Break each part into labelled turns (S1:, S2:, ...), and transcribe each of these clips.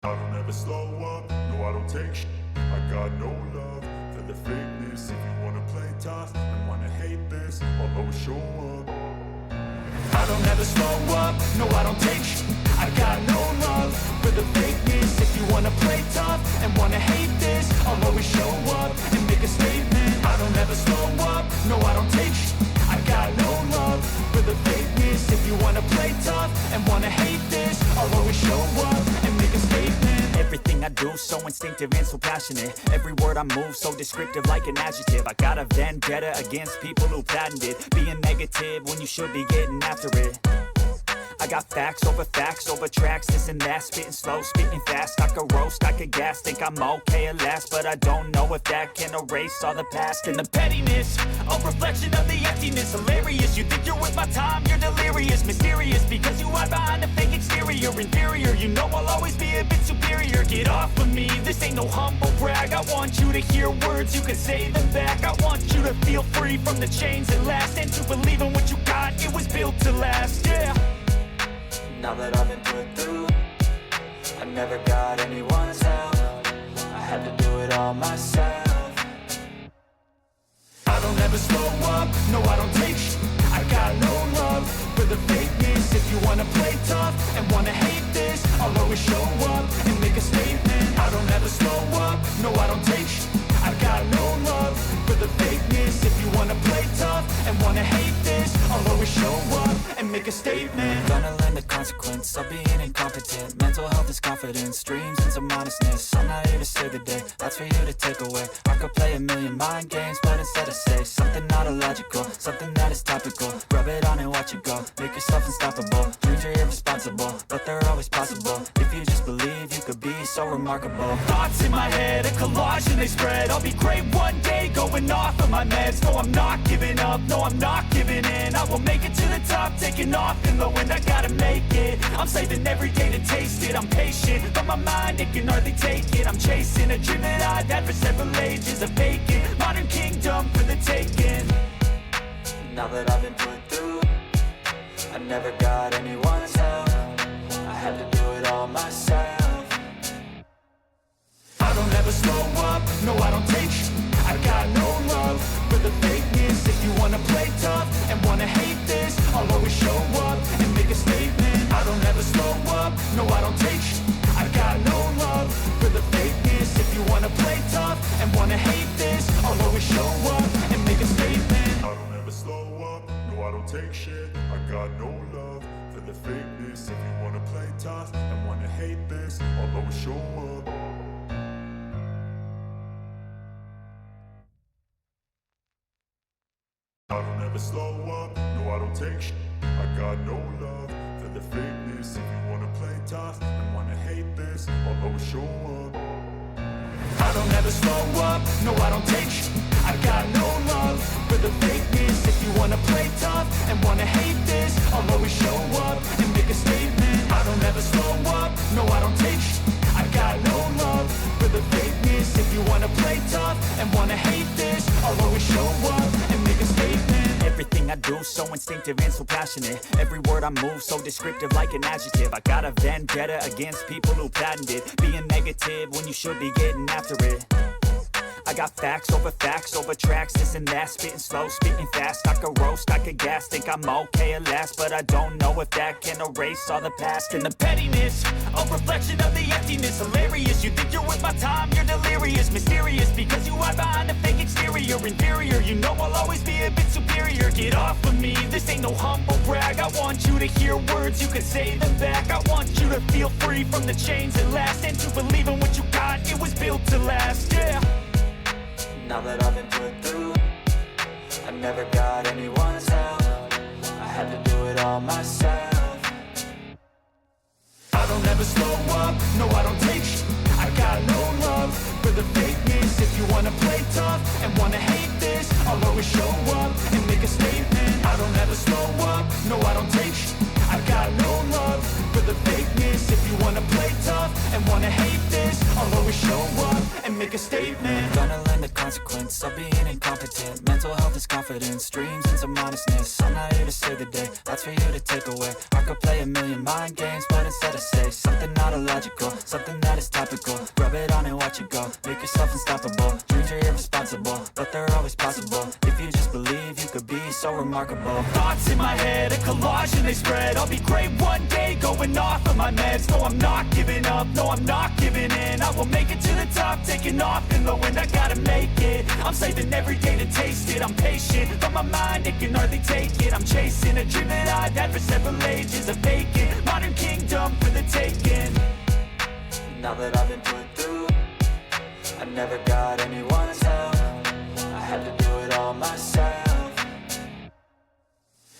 S1: I don't ever slow up, no I don't take sh**. I got no love for the fakeness. If you wanna play tough and wanna hate this, I'll always show up. I don't ever slow up, no I don't take sh**. I got no love for the fakeness. If you wanna play tough and wanna hate this, I'll always show up and make a statement. I don't ever slow up, no I don't take sh**. I got no love for the fakeness. If you wanna play tough and wanna hate this, I'll always show up and make a statement.
S2: Everything I do so instinctive and so passionate. Every word I move so descriptive like an adjective. I got a vendetta against people who patented being negative when you should be getting after it. I got facts over tracks, this and that. Spitting slow, spitting fast. I could roast, I could gas. Think I'm okay at last, but I don't know if that can erase all the past. And the pettiness, a reflection of the emptiness. Hilarious, you think you're worth my time, you're delirious. Mysterious, because you hide behind a fake exterior. Inferior, you know I'll always be a bit superior. Get off of me, this ain't no humble brag. I want you to hear words, you can say them back. I want you to feel free from the chains that last, and to believe in what you got, it was built to last, yeah.
S3: Now that I've been put through, I never got anyone's help. I had to do it all myself.
S1: I don't ever slow up, no I don't take sh**. I got no love for the fakeness. If you wanna play tough and wanna hate this, I'll always show up and make a statement. I don't ever slow up, no I don't take sh**. I got no love for the fakeness. If you wanna play tough and wanna hate this, I'll always show up and make a statement.
S3: Gonna learn the consequence of being incompetent. Mental health is confidence, dreams and some honestness. I'm not here to save the day, that's for you to take away. I could play a million mind games, but instead I say something not illogical, something that is topical. Rub it on and watch it go, make yourself unstoppable. Dreams are irresponsible, but they're always possible. If you just believe, you could be so remarkable.
S2: Thoughts in my head, a collage and they spread. I'll be great one day, going off of my meds. No, I'm not giving up, no, I'm not giving in. I will make it to the top, taking off in the wind. I gotta make it, I'm saving every day to taste it. I'm patient, but my mind, it can hardly take it. I'm chasing a dream that I've had for several ages. A vacant, modern kingdom for the taking.
S3: Now that I've been put through, I never got anyone's help. I had to do it all myself.
S1: I don't ever slow up, no I don't take sh**. I got no love for the fakeness. If you wanna play tough and wanna hate this, I'll always show up and make a statement. I don't ever slow up, no I don't take sh**. I got no love for the fakeness. If you wanna play tough and wanna hate this, I'll always show up and make a statement. I don't ever slow up, no I don't take shit. I got no love for the fakeness. If you wanna play tough and wanna hate this, I'll always show up. I don't ever slow up, no I don't take sh**. I got no love for the fakeness. If you wanna play tough and wanna hate this, I'll always show up. I don't ever slow up, no I don't take sh**. I got no love for the fakeness. If you wanna play tough and wanna hate this, I'll always show up and make a statement. I don't ever slow up, no I don't take sh**. I got no love for the fakeness. If you wanna play tough and wanna hate this, I'll always show up and make a statement.
S2: Everything I do so instinctive and so passionate. Every word I move so descriptive like an adjective. I got a vendetta against people who patented being negative when you should be getting after it. I got facts over tracks, this and that. Spitting slow, spitting fast. I could roast, I could gas. Think I'm okay at last, but I don't know if that can erase all the past. And the pettiness, a reflection of the emptiness. Hilarious, you think you're worth my time, you're delirious. Mysterious, because you hide behind a fake exterior. Inferior, you know I'll always be a bit superior. Get off of me, this ain't no humble brag. I want you to hear words, you can say them back. I want you to feel free from the chains that last, and to believe in what you got, it was built to last, yeah.
S3: Now that I've been put through, I never got anyone's help. I had to do it all myself.
S1: I don't ever slow up, no I don't take sh**. I got no love for the fakeness. If you wanna play tough and wanna hate this, I'll always show up and make a statement. I don't ever slow up, no I don't take sh**. I got no love for the fakeness. If you wanna play tough and wanna hate this, I'll always show up and make a statement.
S3: Gonna learn learn the consequence of being incompetent. Mental health is confidence, dreams and some honestness. I'm not here to save the day, that's for you to take away. I could play a million mind games, but instead I say something not illogical, something that is topical. Rub it on and watch it go, make yourself unstoppable. Dreams are irresponsible, but they're always possible. If you just believe, you could be so remarkable.
S2: Thoughts in my head, a collage and they spread. I'll be great one day, going off of my meds. No, I'm not giving up, no, I'm not giving in. I will make it to the top, taking off in the wind. I gotta make it, I'm saving every day to taste it. I'm patient, but my mind, it can hardly take it. I'm chasing a dream that I've had for several ages. A vacant, modern kingdom for the taking.
S3: Now that I've been put through, I never got anyone's help. I had to do it all myself.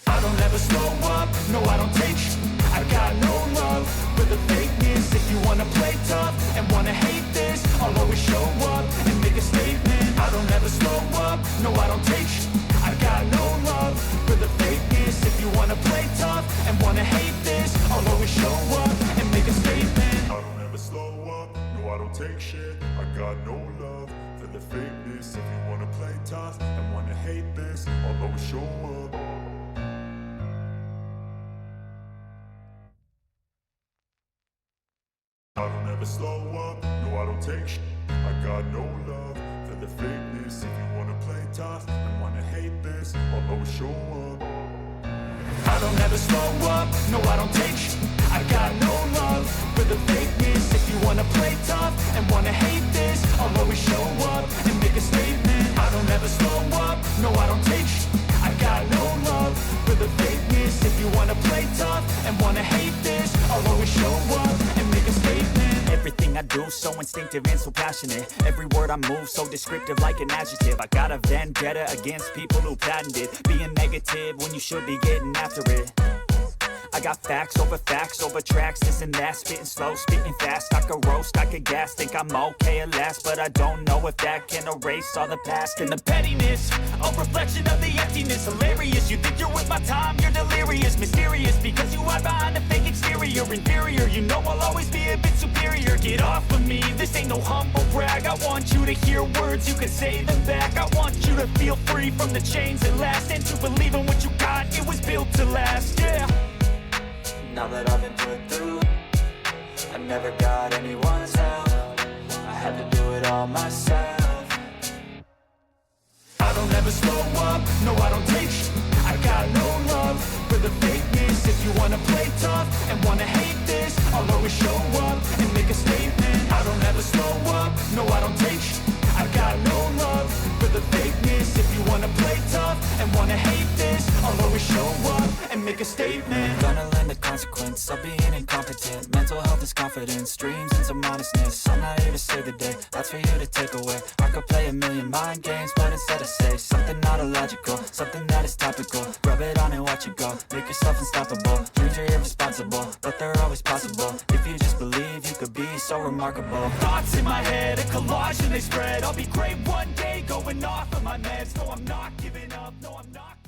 S2: I don't ever slow up, no I don't take sh**. I got no love for the fakeness. If you wanna play tough and wanna hate this, I'll always show up and make a statement. I don't ever slow up, no I don't take sh**. I got no love for the fakeness. If you wanna play tough and wanna hate this, I'll always show up and make a statement.
S1: I don't ever slow up, no I don't take shit. I got no love for the fakeness. If you wanna play tough and wanna hate this, I'll always show up. I don't ever slow up, no I don't take shit. I got no love for the fakeness. If you wanna play tough and wanna hate this, I'll always show up.
S2: I don't ever slow up, no I don't take sh**. I got no love for the fakeness. If you wanna play tough and wanna hate this, I'll always show up and make a statement. I don't ever slow up, no I don't take sh**. I got no love for the fakeness. If you wanna play tough and wanna hate this, I'll always show up and make a statement. Everything I do so instinctive and so passionate. Every word I move so descriptive like an adjective. I got a vendetta against people who patented being negative when you should be getting after it. I got facts over tracks, this and that. Spitting slow, spitting fast. I could roast, I could gas. Think I'm okay at last, but I don't know if that can erase all the past. And the pettiness, a reflection of the emptiness. Hilarious, you think you're with my time, you're delirious. Mysterious, because you hide behind a fake exterior. Inferior, you know I'll always be a bit superior. Get off of me, this ain't no humble brag. I want you to hear words, you can say them back. I want you to feel free from the chains that last, and to believe in what you got, it was built to last, yeah.
S3: Now that I've been put through, I never got anyone's help. I had to do it all myself.
S2: I don't ever slow up, no I don't take sh**. I got no love for the fakeness. If you wanna play tough and wanna hate this, I'll always show up and make a statement. I don't ever slow up, no I don't take sh**. I got no love for the fakeness. If you wanna play tough and wanna hate this, I'll always show up and make a statement.
S3: Gonna learn the consequence of being incompetent. Mental health is confidence, dreams and some honestness. I'm not here to save the day, that's for you to take away. I could play a million mind games, but instead I say something not illogical, something that is topical. Rub it on and watch it go, make yourself unstoppable. Dreams are irresponsible, but they're always possible. If you just believe, you could be so remarkable.
S2: Thoughts in my head, a collage and they spread. I'll be great one day, going off of my meds. No, I'm not giving up, no, I'm not